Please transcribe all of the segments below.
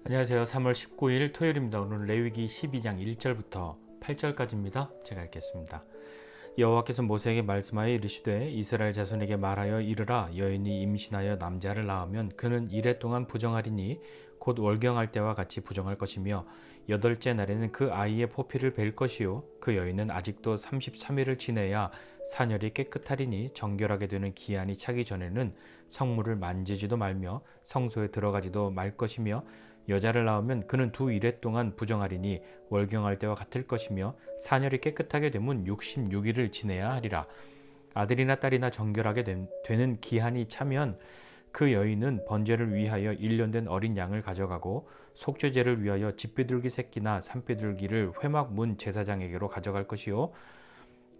안녕하세요. 3월 19일 토요일입니다. 오늘 레위기 12장 1절부터 8절까지입니다. 제가 읽겠습니다. 여호와께서 모세에게 말씀하여 이르시되 이스라엘 자손에게 말하여 이르라. 여인이 임신하여 남자를 낳으면 그는 이레 동안 부정하리니 곧 월경할 때와 같이 부정할 것이며 여덟째 날에는 그 아이의 포피를 벨 것이요 그 여인은 아직도 33일을 지내야 사녀리 깨끗하리니 정결하게 되는 기한이 차기 전에는 성물을 만지지도 말며 성소에 들어가지도 말 것이며 여자를 낳으면 그는 두 이레 동안 부정하리니 월경할 때와 같을 것이며 사녀리 깨끗하게 되면 66일을 지내야 하리라. 아들이나 딸이나 정결하게 되는 기한이 차면 그 여인은 번제를 위하여 1년 된 어린 양을 가져가고 속죄제를 위하여 집비둘기 새끼나 산비둘기를 회막 문 제사장에게로 가져갈 것이요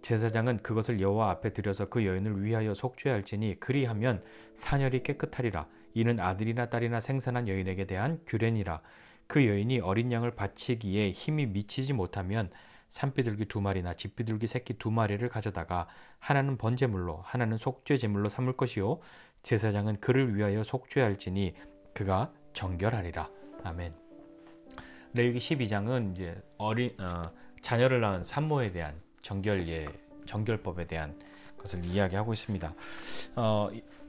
제사장은 그것을 여호와 앞에 들여서 그 여인을 위하여 속죄할지니 그리하면 사녀리 깨끗하리라. 이는 아들이나 딸이나 생산한 여인에게 대한 규례니라. 그 여인이 어린 양을 바치기에 힘이 미치지 못하면 산비둘기 2마리나 집비둘기 새끼 2마리를 가져다가 하나는 번제물로 하나는 속죄제물로 삼을 것이요 제사장은 그를 위하여 속죄할지니 그가 정결하리라. 아멘. 레위기 12장은 이제 자녀를 낳은 산모에 대한 정결법에 대한 것을 이야기하고 있습니다.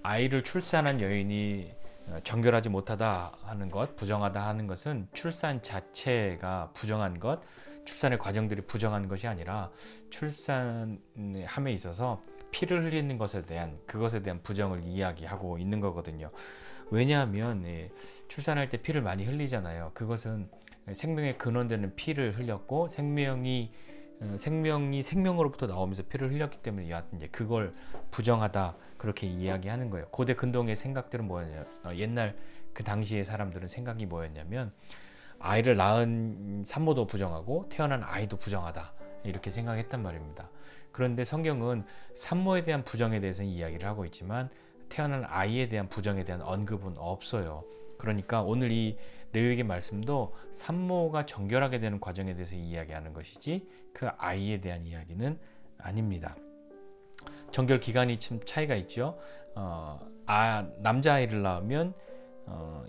아이를 출산한 여인이 정결하지 못하다 하는 것, 부정하다 하는 것은 출산 자체가 부정한 것, 출산의 과정들이 부정한 것이 아니라 출산함에 있어서 피를 흘리는 그것에 대한 부정을 이야기하고 있는 거거든요. 왜냐하면 출산할 때 피를 많이 흘리잖아요. 그것은 생명의 근원되는 피를 흘렸고 생명이 생명으로부터 나오면서 피를 흘렸기 때문에 이제 그걸 부정하다 그렇게 이야기하는 거예요. 고대 근동의 생각들은 뭐였냐? 옛날 그 당시의 사람들은 생각이 뭐였냐면 아이를 낳은 산모도 부정하고 태어난 아이도 부정하다 이렇게 생각했단 말입니다. 그런데 성경은 산모에 대한 부정에 대해서 이야기를 하고 있지만 태어난 아이에 대한 부정에 대한 언급은 없어요. 그러니까 오늘 이 레위기 말씀도 산모가 정결하게 되는 과정에 대해서 이야기하는 것이지 그 아이에 대한 이야기는 아닙니다. 정결 기간이 좀 차이가 있죠. 남자아이를 낳으면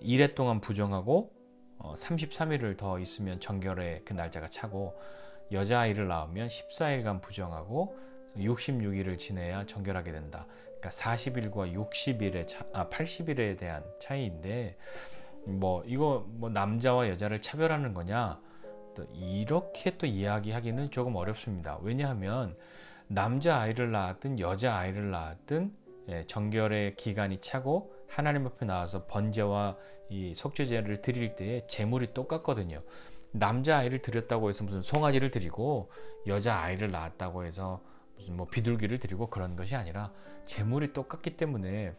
1회 동안 부정하고 33일을 더 있으면 정결의 그 날짜가 차고 여자아이를 낳으면 14일간 부정하고 66일을 지내야 정결하게 된다. 그러니까 40일과 80일에 대한 차이인데 이거 남자와 여자를 차별하는 거냐? 또 이렇게 또 이야기하기는 조금 어렵습니다. 왜냐하면 남자 아이를 낳았든 여자 아이를 낳았든 정결의 기간이 차고 하나님 앞에 나와서 번제와 이 속죄제를 드릴 때에 제물이 똑같거든요. 남자 아이를 드렸다고 해서 무슨 송아지를 드리고 여자 아이를 낳았다고 해서 무슨 비둘기를 드리고 그런 것이 아니라 제물이 똑같기 때문에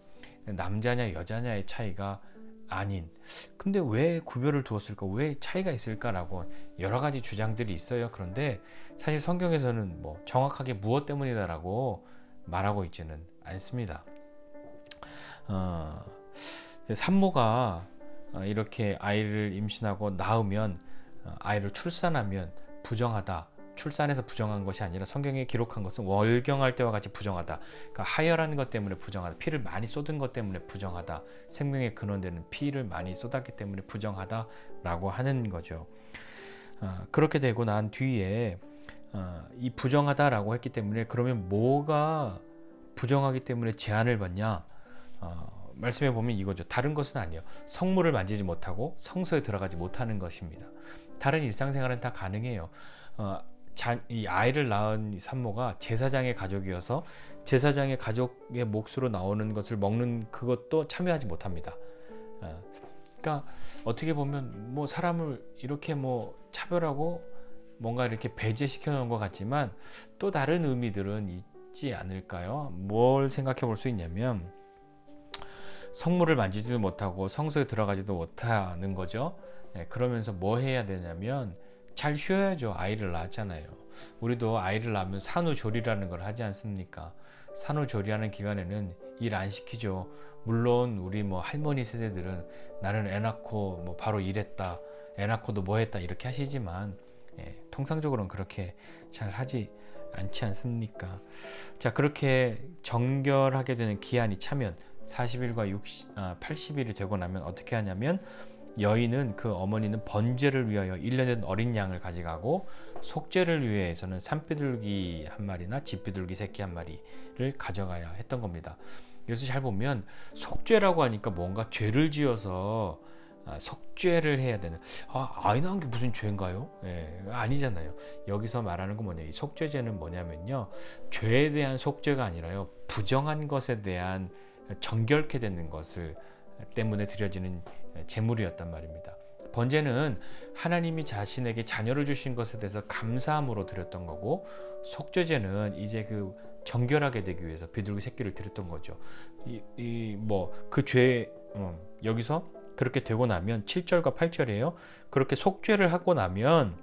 남자냐 여자냐의 차이가 아닌. 근데 왜 구별을 두었을까? 왜 차이가 있을까라고 여러 가지 주장들이 있어요. 그런데 사실 성경에서는 정확하게 무엇 때문이다라고 말하고 있지는 않습니다. 산모가 이렇게 아이를 임신하고 낳으면 아이를 출산하면 부정하다. 출산해서 부정한 것이 아니라 성경에 기록한 것은 월경할 때와 같이 부정하다. 그러니까 하혈한 것 때문에 부정하다. 피를 많이 쏟은 것 때문에 부정하다. 생명의 근원되는 피를 많이 쏟았기 때문에 부정하다라고 하는 거죠. 그렇게 되고 난 뒤에 이 부정하다라고 했기 때문에 그러면 뭐가 부정하기 때문에 제한을 받냐? 말씀해 보면 이거죠. 다른 것은 아니에요. 성물을 만지지 못하고 성소에 들어가지 못하는 것입니다. 다른 일상생활은 다 가능해요. 이 아이를 낳은 산모가 제사장의 가족이어서 제사장의 가족의 몫으로 나오는 것을 먹는 그것도 참여하지 못합니다. 그러니까 어떻게 보면 사람을 이렇게 차별하고 뭔가 이렇게 배제시켜 놓은 것 같지만 또 다른 의미들은 있지 않을까요? 뭘 생각해 볼 수 있냐면 성물을 만지지도 못하고 성소에 들어가지도 못하는 거죠. 그러면서 뭐 해야 되냐면 잘 쉬어야죠. 아이를 낳았잖아요. 우리도 아이를 낳으면 산후조리라는 걸 하지 않습니까? 산후조리하는 기간에는 일 안 시키죠. 물론 우리 할머니 세대들은 나는 애 낳고 바로 일했다. 애 낳고도 뭐 했다 이렇게 하시지만 통상적으로는 그렇게 잘 하지 않지 않습니까? 자, 그렇게 정결하게 되는 기한이 차면 40일과 80일이 되고 나면 어떻게 하냐면 여인은 그 어머니는 번제를 위하여 1년 된 어린 양을 가져가고 속죄를 위해서는 산비둘기 한 마리나 집비둘기 새끼 한 마리를 가져가야 했던 겁니다. 그래서 잘 보면 속죄라고 하니까 뭔가 죄를 지어서 속죄를 해야 되는, 아이 낳은 게 무슨 죄인가요? 아니잖아요. 여기서 말하는 건 뭐냐, 이 속죄죄는 뭐냐면요, 죄에 대한 속죄가 아니라요, 부정한 것에 대한 정결케 되는 것을 때문에 드려지는 제물이었단 말입니다. 번제는 하나님이 자신에게 자녀를 주신 것에 대해서 감사함으로 드렸던 거고, 속죄제는 이제 그 정결하게 되기 위해서 비둘기 새끼를 드렸던 거죠. 그 죄, 여기서 그렇게 되고 나면 7절과 8절이에요. 그렇게 속죄를 하고 나면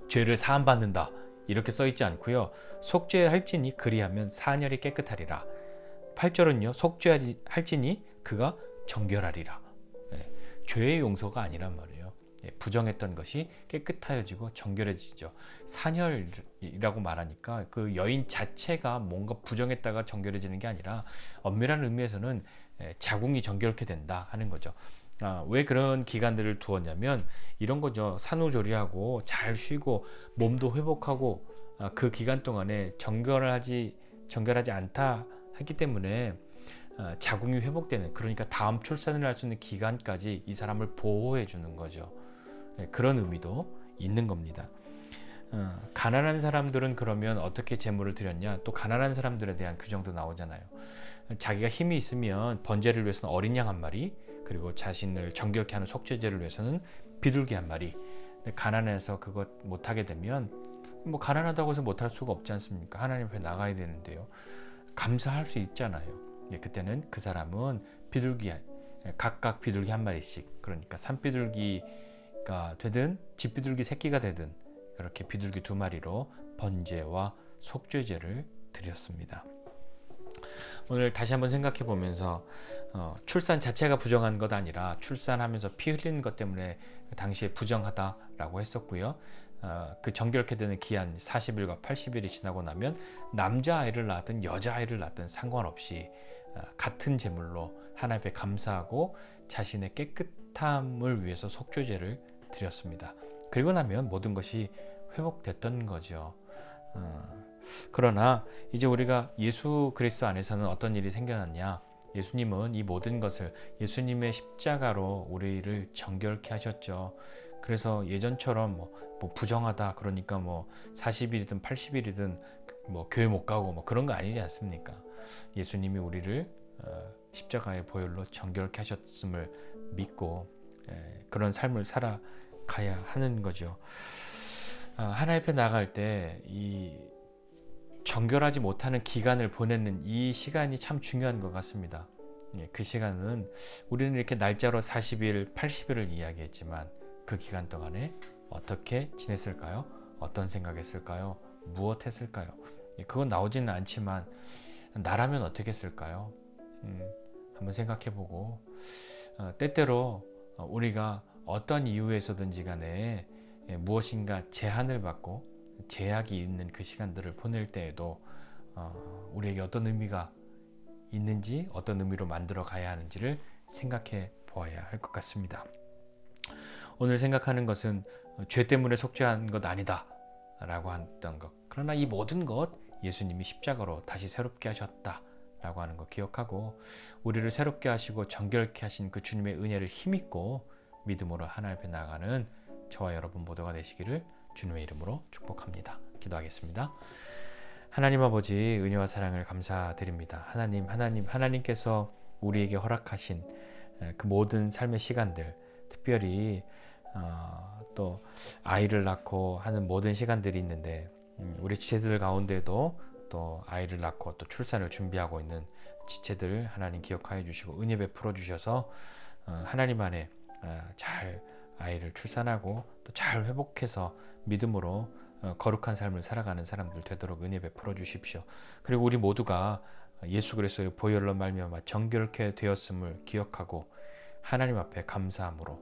죄를 사함 받는다 이렇게 써 있지 않고요. 속죄할지니 그리하면 사녀리 깨끗하리라. 8절은요, 속죄할지니 그가 정결하리라. 죄의 용서가 아니란 말이에요. 부정했던 것이 깨끗하여지고 정결해지죠. 사녀이라고 말하니까 그 여인 자체가 뭔가 부정했다가 정결해지는 게 아니라 엄밀한 의미에서는 자궁이 정결케 된다 하는 거죠. 왜 그런 기간들을 두었냐면 이런 거죠. 산후조리하고 잘 쉬고 몸도 회복하고 그 기간 동안에 정결하지 않다 하기 때문에 자궁이 회복되는, 그러니까 다음 출산을 할 수 있는 기간까지 이 사람을 보호해 주는 거죠. 그런 의미도 있는 겁니다. 가난한 사람들은 그러면 어떻게 제물을 드렸냐? 또 가난한 사람들에 대한 규정도 나오잖아요. 자기가 힘이 있으면 번제를 위해서는 어린 양 한 마리, 그리고 자신을 정결케 하는 속죄제를 위해서는 비둘기 한 마리. 가난해서 그것 못하게 되면 뭐 가난하다고 해서 못할 수가 없지 않습니까? 하나님 앞에 나가야 되는데요. 감사할 수 있잖아요. 그때는 그 사람은 각각 비둘기 한 마리씩, 그러니까 산비둘기가 되든 집비둘기 새끼가 되든 그렇게 비둘기 2마리로 번제와 속죄제를 드렸습니다. 오늘 다시 한번 생각해 보면서 출산 자체가 부정한 것 아니라 출산하면서 피 흘리는 것 때문에 당시에 부정하다라고 했었고요. 그 정결케 되는 기한 40일과 80일이 지나고 나면 남자아이를 낳았든 여자아이를 낳았든 상관없이 같은 제물로 하나님 앞에 감사하고 자신의 깨끗함을 위해서 속죄제를 드렸습니다. 그리고 나면 모든 것이 회복됐던 거죠. 그러나 이제 우리가 예수 그리스도 안에서는 어떤 일이 생겨났냐? 예수님은 이 모든 것을 예수님의 십자가로 우리를 정결케 하셨죠. 그래서 예전처럼 뭐 부정하다 그러니까 40일이든 80일이든 교회 못 가고 그런 거 아니지 않습니까? 예수님이 우리를 십자가의 보혈로 정결케 하셨음을 믿고 그런 삶을 살아가야 하는 거죠. 하나님 앞에 나갈 때 이 정결하지 못하는 기간을 보내는 이 시간이 참 중요한 것 같습니다. 그 시간은 우리는 이렇게 날짜로 40일, 80일을 이야기했지만 그 기간 동안에 어떻게 지냈을까요? 어떤 생각했을까요? 무엇 했을까요? 그건 나오지는 않지만 나라면 어떻게 했을까요? 한번 생각해보고 때때로 우리가 어떤 이유에서든지 간에 무엇인가 제한을 받고 제약이 있는 그 시간들을 보낼 때에도 우리에게 어떤 의미가 있는지, 어떤 의미로 만들어 가야 하는지를 생각해 보아야 할 것 같습니다. 오늘 생각하는 것은 죄 때문에 속죄한 것 아니다 라고 했던 것, 그러나 이 모든 것 예수님이 십자가로 다시 새롭게 하셨다 라고 하는 거 기억하고 우리를 새롭게 하시고 정결케 하신 그 주님의 은혜를 힘입고 믿음으로 하나님 앞에 나아가는 저와 여러분 모두가 되시기를 주님의 이름으로 축복합니다. 기도하겠습니다. 하나님 아버지, 은혜와 사랑을 감사드립니다. 하나님께서 우리에게 허락하신 그 모든 삶의 시간들, 특별히 또 아이를 낳고 하는 모든 시간들이 있는데 우리 지체들 가운데도 또 아이를 낳고 또 출산을 준비하고 있는 지체들 하나님 기억하여 주시고 은혜 베풀어 주셔서 하나님 안에 잘 아이를 출산하고 또 잘 회복해서 믿음으로 거룩한 삶을 살아가는 사람들 되도록 은혜 베풀어 주십시오. 그리고 우리 모두가 예수 그리스도의 보혈로 말미암아 정결케 되었음을 기억하고 하나님 앞에 감사함으로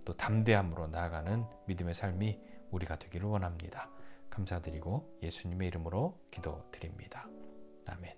또 담대함으로 나아가는 믿음의 삶이 우리가 되기를 원합니다. 감사드리고 예수님의 이름으로 기도드립니다. 아멘.